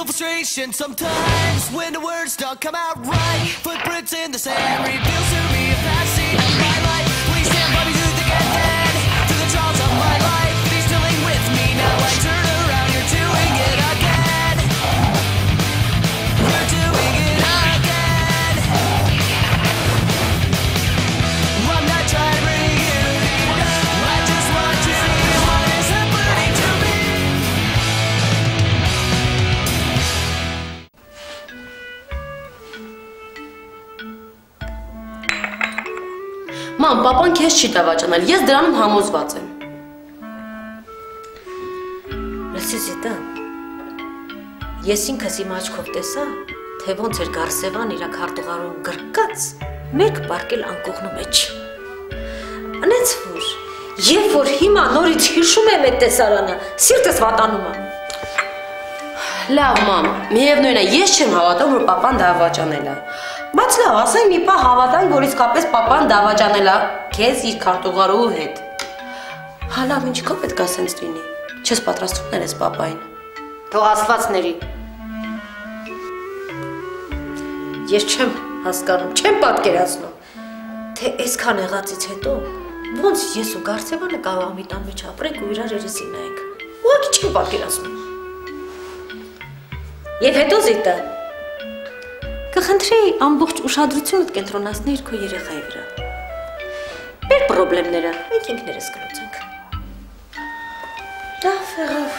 frustration sometimes when the words don't come out right. Footprints in the sand reveals to me a past scene of my life. Please stand by me to the dead, to the jaws of my life. He's dealing with me now. I turn around, you're doing it again. We're doing it again. I'm not trying to bring you down. I just want to see what is happening to me. Ման, papan քեզ չի դավաճանել, ես դրանում համոզված եմ։ Լսի Զիտա, ես ինքս իմ աչքով տեսա, թե ոնց էր Գարսևան իրա քարտուղարում գրկած, մեկ պարկել անկողնու մեջ։ Անեց որ, երբ որ հիմա նորից հիշում եմ այդ տեսարանը, սիրտս վատանում է։ Լավ, մամ, միևնույն է, ես չեմ հավատում, որ papan դավաճանել է։ Բայց լավ, ասեմ մի պահ հավատանք, որ իսկապես papan դավաճանել է քեզ իր քարտուղարու հետ։ Հա լավ, ինչքան պետք է ասենց լինի։ Չես պատրաստվում ներես papaին։ Թող Աստվածների։ Ես չեմ հասկանում, չեմ պատկերացնում, թե այսքան եղածից հետո ոնց ես ու Գարսևանը կարող մի տան մեջ ապրենք ու իրար երեսին նայենք։ Ուղղակի չեմ պատկերացնում։ Եվ հետո Զիտա, կխնդրի ամբողջ ուշադրությունդ կենտրոնացնեիր քո երեխայի վրա։ Մեր պրոբլեմները մենք ինքներս կլուծենք։ Լավ, եղավ։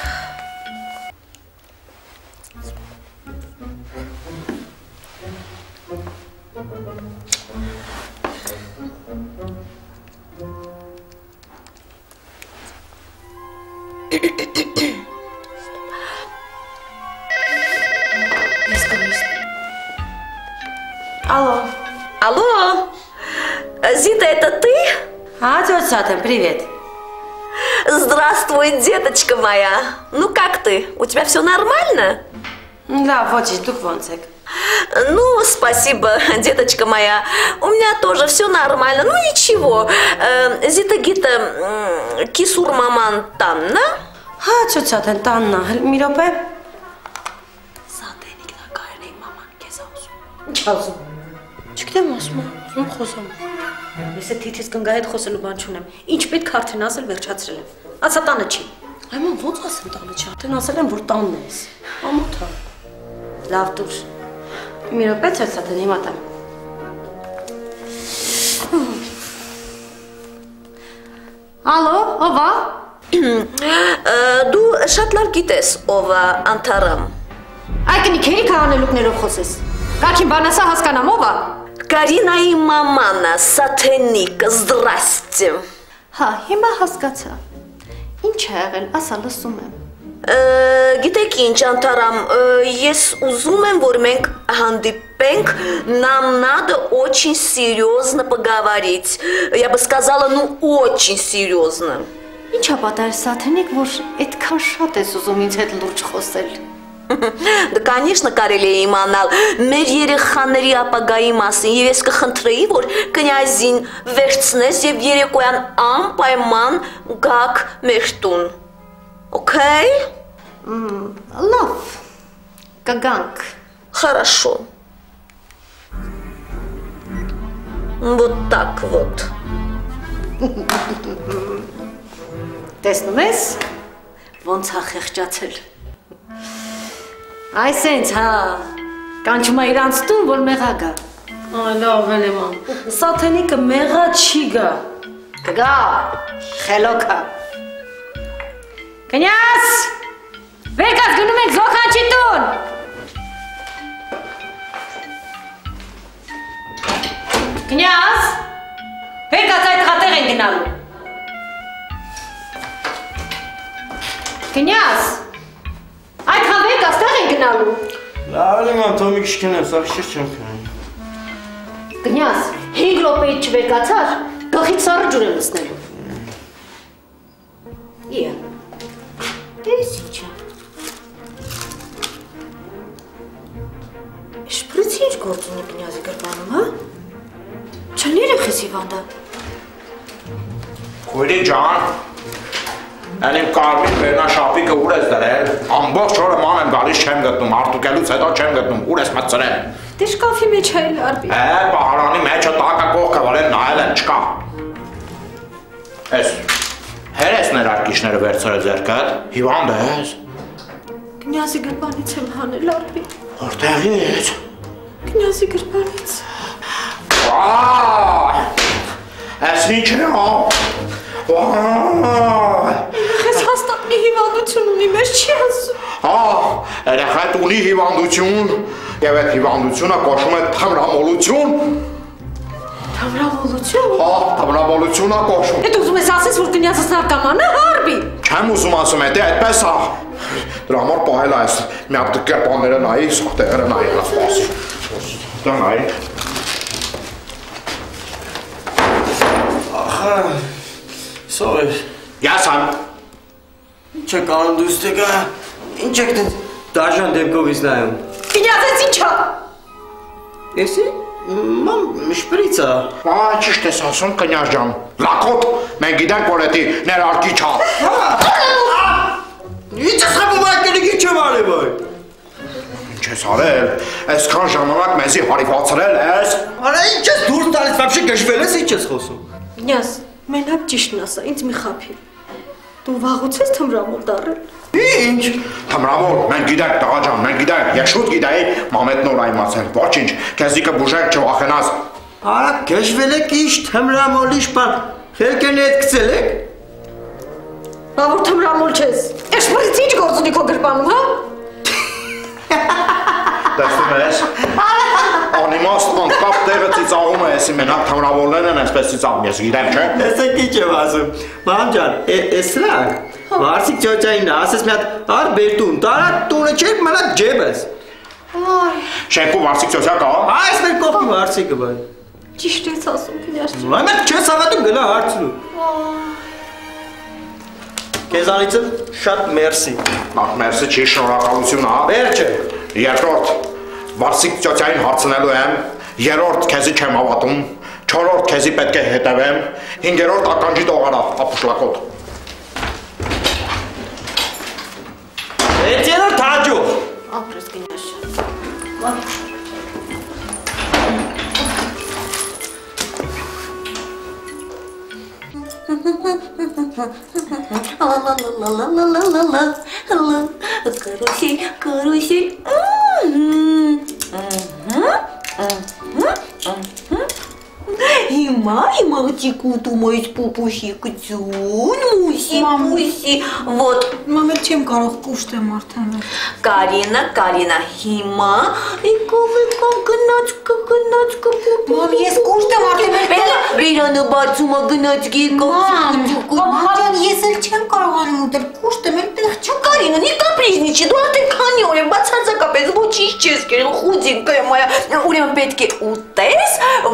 Алло. Алло, Зита, это ты? А, тетя Сатан, привет. Здравствуй, деточка моя. Ну как ты? У тебя все нормально? Да, вот здесь духвонцек. Ну, спасибо, деточка моя. У меня тоже все нормально. Ну ничего. Зита Гита Кисур Маман Танна. А, тетя Сатан, Танна, Миропе. Սատենիկ նա կարեն էի մաման կեզ ասում։ Ինչ ասում։ Չգիտեմ ասում, ուզում խոսամ։ Ես է թիթից կնգա հետ խոսելու բան չունեմ։ Ինչ պետք արդեն ասել վերջացրել եմ։ Ասա տանը չի։ Այման ոնց ասեմ տանը չի։ Արդեն ասել եմ որ տանն ես։ Ամոթա։ Լավ դուր։ Մի րոպե տетя Սատան հիմա տամ։ Ալո, ով է։ Դու շատ լավ գիտես ով է Անտարամ։ Այ կնի քերի քահանելուկներով խոսես։ Կաչին բանասա հասկանամ ով է։ Կարինայի մամանա, Սաթենիկ, զդրաստե։ Հա, հիմա հասկացա։ Ինչ է եղել, ասա լսում եմ։ Գիտեք ինչ, Անտարամ, ես ուզում եմ, որ մենք հանդիպենք, нам надо очень серьезно поговорить. Я бы сказала, ну, очень серьезно. Ինչա պատահել Սաթենիկ, որ այդքան շատ ես ուզում ինձ հետ լուրջ խոսել։ Да, конечно, կարելի է իմանալ մեր երեխաների ապագայի մասին եւ ես կխնդրեի, որ կնյազին վերցնես եւ երեկոյան անպայման գաք մեր տուն։ Okay? Լավ, կգանք։ Хорошо. Вот так вот. Տեսնում ես, ոնց է խեղճացել։ Այսենց, հա, կանչում է իրանց տուն, որ մեղա գա։ Այ լավ էլ եմ ամ։ Սաթենիկը մեղա չի գա։ Կգա, խելոքա։ Կնյաս, վեկած գնում ենք զոքանչի տուն։ Կնյաս, վեկած այդ խատեղ են գնալու։ Կնյաս, այդ խավեք աստեղ են գնալու։ Լավ եմ ամ մի քիչ քնեմ, սա շիշ չեմ քնում։ Կնյաս, 5 րոպեից չվեկացար, գլխից սառը ջուր եմ լցնելու։ Իա։ Դες ինչա։ Շպրիցի ինչ գործ ունի կնյազի գրպանում, հա։ Չեն երեխես հիվանդը։ Խորի ջան։ Այն իմ կարմիր վերնաշապիկը ուր ես դրել։ Ամբողջ օրը ման եմ գալիս չեմ գտնում, արտուկելուց հետո չեմ գտնում, ուր ես մտցրել։ Դե շկաֆի մեջ է լարբի։ Պահարանի մեջը տակը կողքը վրեն նայել են, չկա։ Ես հեր ես ներարկիչները վերցրել ձեռքդ, հիվանդ ես։ Կնյազի գրպանից եմ հանել լարբի։ Որտեղից։ Կնյազի գրպանից։ Ես ինչ է Ես հաստատ մի հիվանդություն ունի, մեզ չի ասում։ Երեխայդ ունի հիվանդություն և այդ հիվանդությունը կոչվում է թմրամոլություն։ Թմրամոլություն։ Թմրամոլություն է կոչվում։ Էդ ուզում ես ասես, որ կնյազս նարկաման է, հարբի։ Չեմ ուզում ասում, էդ է այդպես է։ Դրա համար պահել այս մի հատ կերպանները նայի, սուխտեղերը նայի, ասպասի։ Դա նայի։ Sorry. Ես եմ։ Ինչ է կանում դուս տեկա, ինչ եք տենց դաժան դեպքով իս նայում։ Կնյազես ինչա։ Եսի, մամ, շպրիցա։ Ճիշտ ես ասում, կնյար ջան, լակոտ, մենք գիտենք, որ էդի ներարկիչ է։ Ինչ ես խապում այդքելիք ինչ եմ արև այ։ Ինչ ես արել, այսքան ժամանակ մեզի հարիվացրել ես։ Արա ինչ ես դուրս տալիս, վաբշի գժվել ես, ինչ ես խոսում։ Կնյազ, մենակ ճիշտն ասա, ինձ մի խափի։ Դու վաղուց ես թմրամոլ դարել։ Ինչ։ Թմրամոլ, մենք գիտենք, տղա ջան, մենք գիտենք, ես շուտ գիտեի, մամետ նոր այմացել, ոչինչ, քեզի կբուժենք չվախենաս։ Արա գժվել եք ինչ թմրամոլի շպան, խելքեն էդ գցել եք։ Բա որ թմրամոլ չես, էշպրից ինչ գործ ունի քո գրպանում, հա։ Տեսնում ես, անիմաստ անկապ տեղը ծիծաղում է, եսի մենակ թմրամոլներն են այսպես ծիծաղում, ես գիտեմ, չէ։ Տեսեք ինչ եմ ասում, մամ ջան, ես սրանք, վարսիկ ճոճային ասես մի հատ ար բերտուն, տարա տունը չեք մնակ ջեբես։ Շենքում վարսիկ ծոցյա կա։ Այս մեր կողքի վարսիկը բայ։ Ճիշտ ես ասում, կնյազ ջան։ Մայմետ չես հավատում գնա հարցնու։ Կեզանիցը շատ մերսի։ Նախ մերսի չի շնորհակալություն, հա։ Վերջը։ Երկրորդ, վարսիկ ծոցյային հարցնելու եմ, երրորդ քեզի չեմ հավատում, չորրորդ քեզի պետք է հետևեմ, հինգերորդ ականջի տողարա, ապուշլակոտ։ Էջերորդ հաջող։ Ապրես կնյազ ջան։ Карусель. Հիմա աղջիկուտ ու մոյս պուպուշիկ ձուն, մուսի, ոտ։ Մամ, էլ չեմ կարող կուշտեմ արդեն։ Կարինա, հիմա եկով գնաց կպուպուշիկ։ Մամ, ես կուշտեմ արդեն։ Բերանը բացում է գնաց գեկով։ Մամ, ես էլ չեմ կարողանում ուտել, կուշտեմ էլ տեղ չեմ։ Կարինա, не կապրիզնիչի, դու արդեն քանի օր է բացարձակապես ոչինչ չես կերել, խուձինկա եմ այա։ Ուրեմն պետք է ուտես,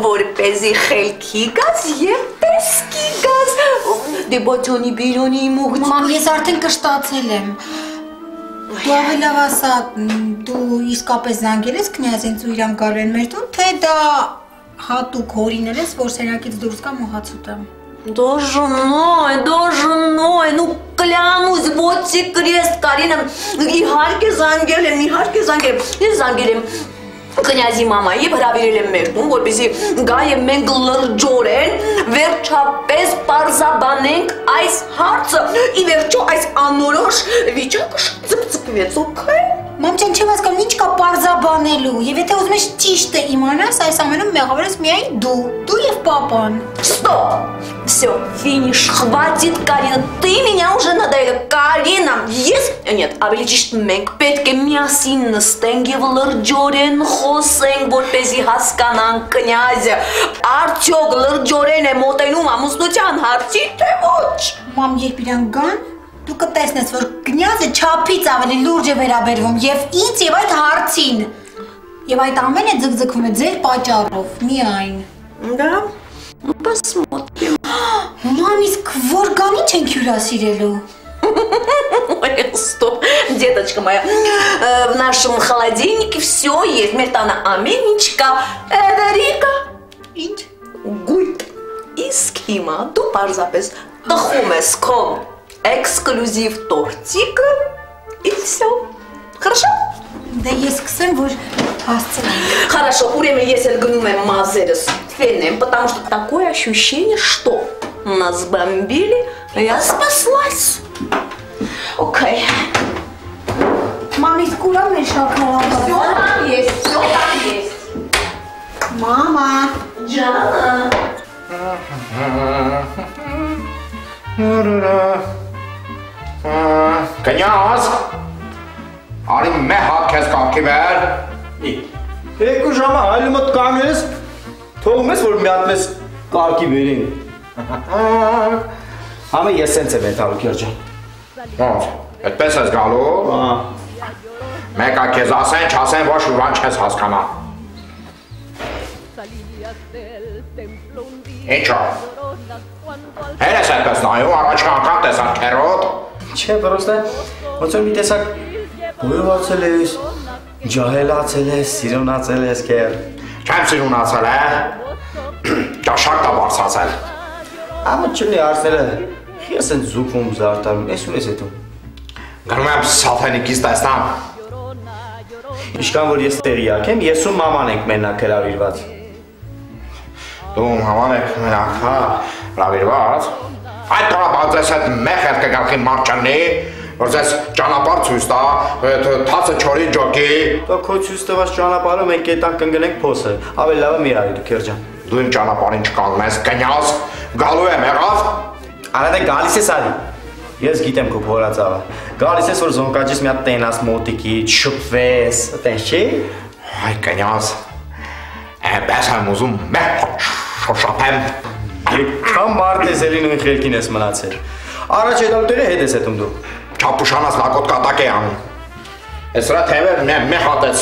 որպեսզի խելքի գաս եւ տեսքի գաս։ Դե բացոնի բիրոնի մուղծ։ Մամ, ես արդեն կշտացել եմ։ Դու ավելի լավ ասա, դու իսկապես զանգել ես կնյազին ու իրան գալու են մեր տուն, թե դա հատուկ հորինել ես, որ սենյակից դուրս գամ ու հաց ուտեմ։ Դոժնոյ, ну клянусь, вот секрет, Կարինա, իհարկե զանգել եմ, ես զանգել եմ կնյազի մամայի հրավիրել եմ մեր տուն, որպեսզի գա եւ մենք լրջորեն վերջապես պարզաբանենք այս հարցը, ի վերջո այս անորոշ վիճակը ծպծպվեց, օքեյ։ Մամ ջան, չեմ հասկանում, ինչ կա պարզաբանելու, եւ եթե ուզում ես ճիշտը իմանաս, այս ամենում մեղավոր ես միայն դու եւ պապան։ Стоп! Все, финиш, хватит, Карина, ты меня уже надоела. Карина, есть? Нет, ավելի ճիշտ մենք պետք է միասին նստենք եւ լրջորեն խոսենք, որպեսզի հասկանանք կնյազը։ Արդյոք լրջորեն է մոտենում ամուսնության հարցին, թե ոչ։ Մամ, երբ իրան գան, դու կտեսնես, որ կնյազը չափից ավելի լուրջ է վերաբերվում եւ ինձ եւ այդ հարցին։ Եվ այդ ամենը ձգձգվում է ձեր պատճառով, միայն։ Да? Ну посмотрим. Мам, իսկ որ գանի չենք հյուրասիրելու։ Стоп, деточка моя, в нашем холодильнике все есть. Мертана Аменечка, Эдерика. Գույտ իսկ հիմա դու պարզապես տխում ես քո эксклюзив тортика и все. Хорошо? Դե ես սկսեմ, որ հասցնեմ։ Хорошо, ուրեմն ես էլ գնում եմ մազերս фенем, потому что такое ощущение, что нас бомбили, я спаслась. Окей. Մամից կուրամ մեր շաքարավազը։ Все там есть. Մամա։ Ջան։ Կնյազ, արի մե հատ քեզ կապքի վեր։ Երկու ժամը այլի մոտ կանգնես, թողում ես, որ մի հատ մեզ կարգի վերենք։ Համը ես սենց եմ ենթալու կերջան։ Ոնց, այդպես ես գալու։ Մեկա քեզ ասեն, չասեն, ոչ մի բան չես հասկանա։ Ինչո՞։ Հերես այդպես նայում, առաջի անգամ տեսակ քերոտ։ Չէ, պրոստը, ոնց որ մի տեսակ բոյովացել ես, ջահելացել ես, սիրունացել ես կեր։ Չեմ սիրունացել, ճաշակ տա բարսացել։ Ամը չունի արսելը, ես են զուգում զարտարում, ես ու ես հետում։ Գնում եմ սաթենիկից տեսնամ։ Իշկան որ ես տեղյակ եմ, ես ու մաման ենք մենակ հրավիրված։ Դու մաման եք մենակ, հա, հրավիրված։ Այդ տղա ձեզ հետ մեխեր կգալքի մարդ չնի, որ ձեզ ճանապարհ ցույց տա, թացը չորի ջոկի։ Դա քո ցույց տված ճանապարհը մենք այդտեղ կընկնենք փոսը։ Ավելի լավ է մի արի դու քերջան։ Դու իմ ճանապարհին չկանգնես, կնյազ, գալու եմ եղավ։ Արա դե գալիս ես արի։ Ես գիտեմ քո փորածավը։ Գալիս ես որ զոնկաճից մի հատ տենաս մոտիկի, շփվես, տես չի։ Այ կնյազ։ Այնպես եմ ուզում մեկ շոշափեմ։ Քան մարդ ես էլի նույն խելքին ես մնացել։ Առաջ հետալուտերը հետ ես հետում դու։ Չապուշանաս լակոտ կատակ է անում։ Ես սրա թևերն եմ մի հատեց։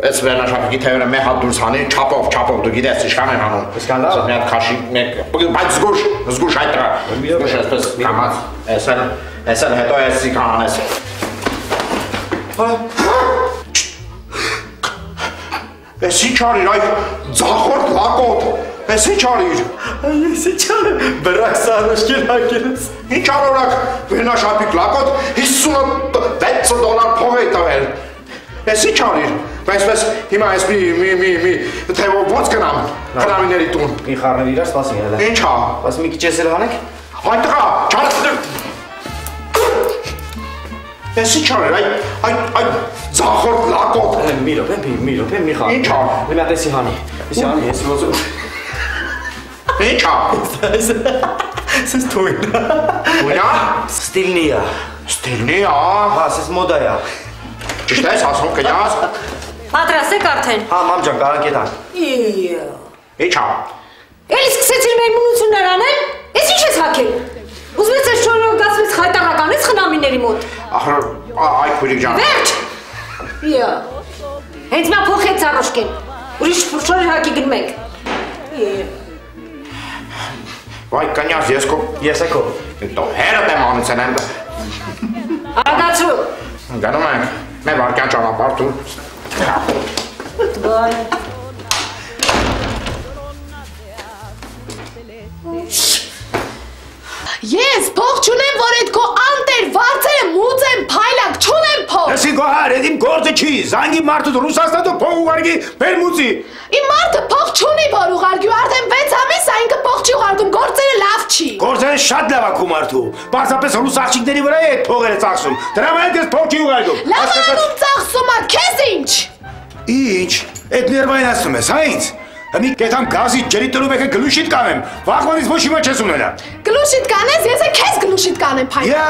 Այս վերնաշապիկի թևերը մի հատ դուրս հանի, չապով, դու գիտես ինչքան են անում։ Այսքան լավ։ Մի հատ քաշի, բայց զգուշ այդ տղա։ Զգուշ այսպես կամած։ Էսել հետո էսի կանանես։ Էս ինչ արիր, այ ձախորդ լակոտ։ Էս ինչ արիր։ Ես ինչ արեմ, բրակ սարոշկել հակել ես։ Ինչ արորակ վերնաշապիկ լակոտ $56 փող է տվել։ Էս ինչ արիր։ Բայց հիմա ես մի թևով ոնց գնամ խնամիների տուն։ Մի խառնև իրար սպասի հելը։ Ինչ հա։ Բայց մի քիչ էսել հանեք։ Այ տղա, չարացնեմ։ Էս ինչ արիր, այ ձախորդ լակոտ։ Մի րոպե, մի խառն։ Ինչ հա։ Մի հատ էսի հանի, ես ոնց։ Ինչ հա։ Սես թույն։ Թույնա։ Ստիլնիա։ Ստիլնիա։ Հա, սես մոդայա։ Ճիշտ ես ասում կնյազ։ Պատրաստ եք արդեն։ Հա, մամ ջան, կարանք եթան։ Ինչ հա։ Էլի սկսեցիր մեր մունություններ անել։ Էս ինչ ես հակել։ Ուզում ես այս շորոգացվեց խայտարականից խնամիների մոտ։ Ախր, այ քույրիկ ջան։ Վերջ։ Հենց մա փոխեց առոշկեն։ Ուրիշ շորի հակի գնում ենք։ Վայ կնյազ, Ես եկո։ Դո հերդ եմ անեցել եմ։ Արագացրու։ Գնում ենք, մեր վարկյան ճանապարհ դու։ Բայ։ Ես փող չունեմ, որ այդ քո անտեր վարձերը մուծեմ, փայլակ չունեմ փող։ Էսի գոհար, այդ իմ գործը չի, զանգի մարդը Ռուսաստանով փող ուղարկի, բեր մուծի։ Իմ մարդը փող չունի, որ ուղարկի, արդեն 6 ամիս է ինքը փող չի ուղարկում, գործերը լավ չի։ Գործերը շատ լավ է քո մարդու, պարզապես ռուս աղջիկների վրա է այդ փողերը ծախսում, դրա համար ես փող չի ուղարկում։ Լավ անում ծախսում է, քեզ ինչ։ Ինչ, այդ ներվայնացնում ես, հա ինձ։ Մի կետամ գազի ջրի տրում եկը գլուշիտ կանեմ, վաղվանից ոչ հիմա չես ունենա։ Գլուշիտ կանես, ես է քեզ գլուշիտ կանեմ, փայլ։ Յա։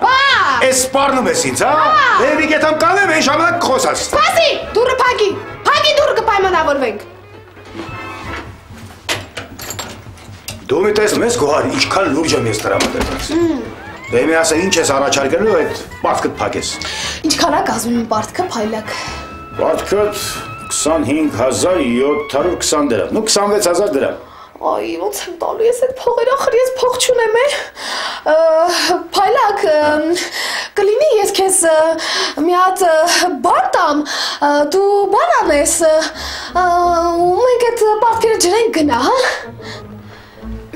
Բա։ Էս սպառնում ես ինձ, հա։ Դե մի կետամ կանեմ, այն ժամանակ կխոսած։ Սպասի, դուրը փակի։ Փակի դուրը կպայմանավորվենք։ Դու մի տեսնում ես գոհար, ինչքան լուրջ եմ ես տրամադրված։ Դե մի ասա ինչ ես առաջարկելու այդ պարտքդ փակես։ Ինչքան է կազմում պարտքը, փայլակ։ Պարտքդ 25720 դրամ, նու 26000 դրամ։ Այ, ոնց եմ տալու ես այդ փողերը, ախր ես փող չունեմ է։ Փայլակ, կլինի ես քեզ մի հատ բան տամ, դու բան անես, ու մենք այդ պարտքերը ջրենք գնա, հա։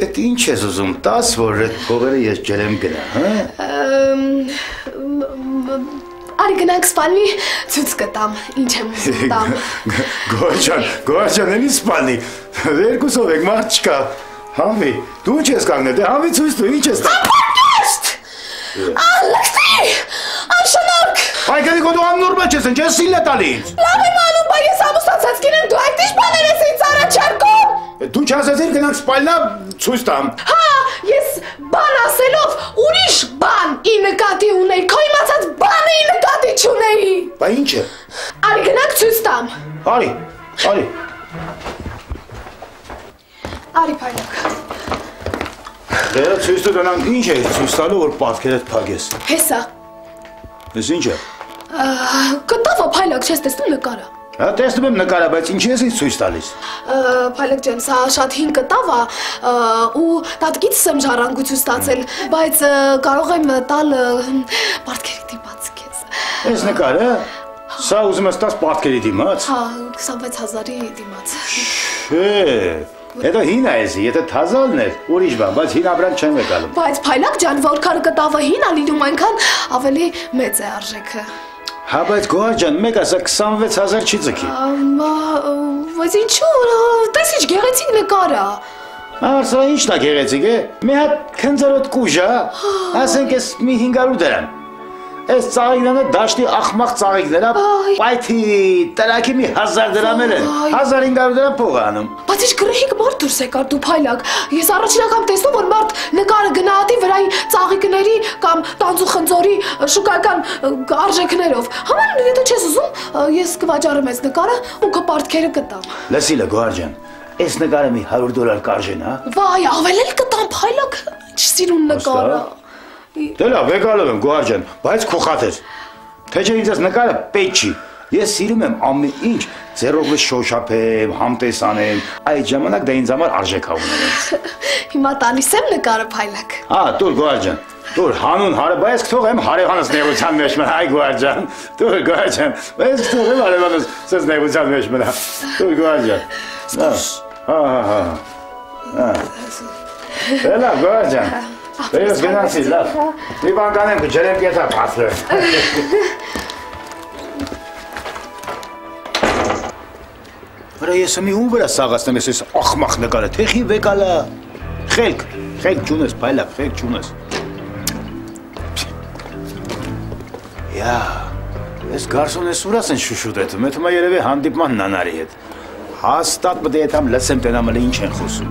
Էդ ինչ ես ուզում, տաս, որ այդ փողերը ես ջրեմ գնա, հա? Արի գնանք սպալնի, ցույց կտամ, ինչ եմ ուզում տամ։ Գորջան, էլի սպալնի, երկուսով եք մարդ չկա, Հավի, դու ինչ ես կանգնել, դե Հավի ցույց տու, ինչ ես տամ։ Ապարկեստ, ալլխտի, անշնորք։ Հայկերի կոդու աննորմալ չես են, չես սիլ է տալի ինձ։ Լավ եմ անում, բա ես ամուսացած կինեմ, դու այդ ինչ բաներ ես ինձ առաջարկում։ Դու չասեցիր գնանք սպալնա ցույց տամ։ Հա, ես բան ասելով ուրիշ բան ի նկատի ունեի, քո իմացած բանը ի նկատի չունեի։ Բա ինչ է։ Արի գնանք ցույց տամ։ Արի։ Արի փայլակ։ Դե ցույց տու դրանք ինչ է ցույց տալու որ պատկերդ փագես։ Հեսա։ Էս ինչ է։ Կտավը փայլակ չես տեսնում նկարը։ Հա տեսնում եմ նկարը, բայց ինչ ես ինձ ցույց տալիս։ Փայլակ ջան, սա շատ հին կտավ է ու տատկից եմ ժառանգություն ստացել, բայց կարող եմ տալ պատկերի դիմաց քեզ։ Էս նկարը սա ուզում ես տաս պատկերի դիմաց։ Հա, 26000-ի դիմաց։ Չէ։ Հետո հին է էսի, եթե թազալն էր, ուրիշ բան, բայց հին ապրանք չեմ եկալում։ Բայց փայլակ ջան, որքան կտավը հին է լինում, այնքան ավելի մեծ է արժեքը։ Հա, բայց Գոհար մեկ ասա 26000 չի ձգի։ Բայց ինչու, տես ինչ գեղեցիկ նկար է։ Սա ինչն է գեղեցիկ է։ Մի հատ քնձարոտ կուժ է, ասենք էս մի 500 դրամ։ Էս ծաղիկները դաշտի ախմախ ծաղիկներ է, պայթի տրակի մի 1000 դրամ են, 1500 դրամ փող է անում։ Բայց ինչ գրեհիկ մարդ դուրս եկար դու փայլակ։ Ես առաջին անգամ տեսնում որ մարդ նկարը գնահատի վրայի ծաղիկների կամ տանձուխնձորի շուկայական արժեքներով։ Համարում եթե չես ուզում, ես կվաճառեմ այս նկարը ու քո պարտքերը կտամ։ Լսի Գոհար ջան, այս նկարը մի $100 կարժեն, հա։ Վայ, ավել էլ կտամ փայլակ, ինչ սիրուն նկար է։ Դե լավ, եկալով եմ Գոհար ջան, բայց քոխաթեր։ Թե չէ ինձ այս նկարը պետք չի։ Ես սիրում եմ ամեն ինչ ձեռով շոշափեմ, համտես անեմ, այդ ժամանակ դա ինձ համար արժեք է ունենում։ Հիմա տալիս եմ նկարը փայլակ։ Հա, դուր Գոհար ջան, դուր հանուն հարը, բայց կթողեմ հարևանս նեղության մեջ մնա, այ Գոհար ջան, դուր Գոհար ջան, բայց կթողեմ հարևանս սենց նեղության մեջ մնա, դուր Գոհար ջան։ Հա։ Դե լավ Գոհար ջան, դες գնացի, լավ, մի բան կանեմ կջրեմ կետա պասլը։ Վրա ես մի ում վրա սաղացնեմ ես ես ախմախ նկարը, թեխի վեկալա, խելք չունես, պայլակ, խելք չունես։ Յա, ես գարսոն ես ուրաս են շուշուտ եթում, եթում է երևի հանդիպման նանարի հետ։ Հաստատ մտի եթամ լսեմ տենամըլի ինչ են խոսում։